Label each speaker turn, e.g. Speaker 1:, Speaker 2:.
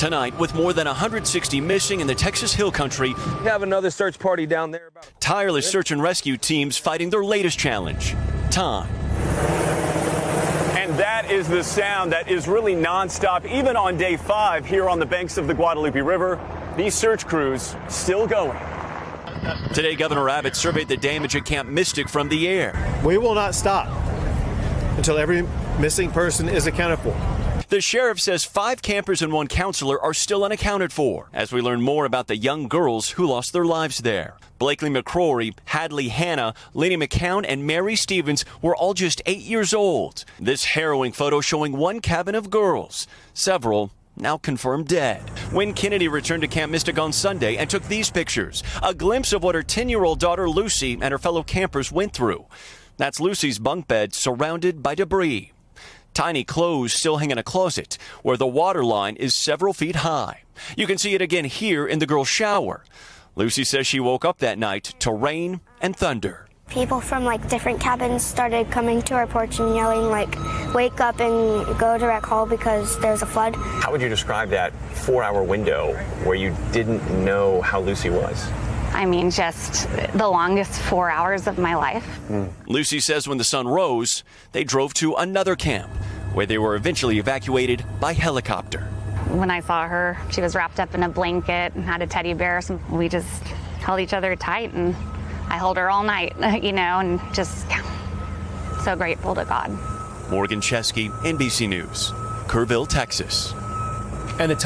Speaker 1: Tonight, with more than 160 missing in the Texas Hill Country,
Speaker 2: We have another search party down there.
Speaker 1: tireless search and rescue teams fighting their latest challenge, time.
Speaker 3: And that is the sound that is really nonstop, even on day 5 here on the banks of the Guadalupe River. These search crews still going.
Speaker 1: Today, Governor Abbott surveyed the damage at Camp Mystic from the air.
Speaker 4: We will not stop until every missing person is accounted for.
Speaker 1: The sheriff says 5 campers and 1 counselor are still unaccounted for, as we learn more about the young girls who lost their lives there. Blakely McCrory, Hadley Hanna, Lenny McCown, and Mary Stevens were all just 8 years old. This harrowing photo showing 1 cabin of girls, several now confirmed dead. When Kennedy returned to Camp Mystic on Sunday and took these pictures, a glimpse of what her 10-year-old daughter Lucy and her fellow campers went through. That's Lucy's bunk bed surrounded by debris. Tiny clothes still hang in a closet where the water line is several feet high. You can see it again here in the girl's shower. Lucy says she woke up that night to rain and thunder.
Speaker 5: People from different cabins started coming to our porch and yelling wake up and go to rec hall because there's a flood.
Speaker 6: How would you describe that 4-hour window where you didn't know how Lucy was?
Speaker 7: I mean, just the longest 4 hours of my life.
Speaker 1: Lucy says when the sun rose, they drove to another camp where they were eventually evacuated by helicopter.
Speaker 7: When I saw her, she was wrapped up in a blanket and had a teddy bear. So we just held each other tight, and I held her all night, and just so grateful to God.
Speaker 1: Morgan Chesky, NBC News, Kerrville, Texas.
Speaker 4: And the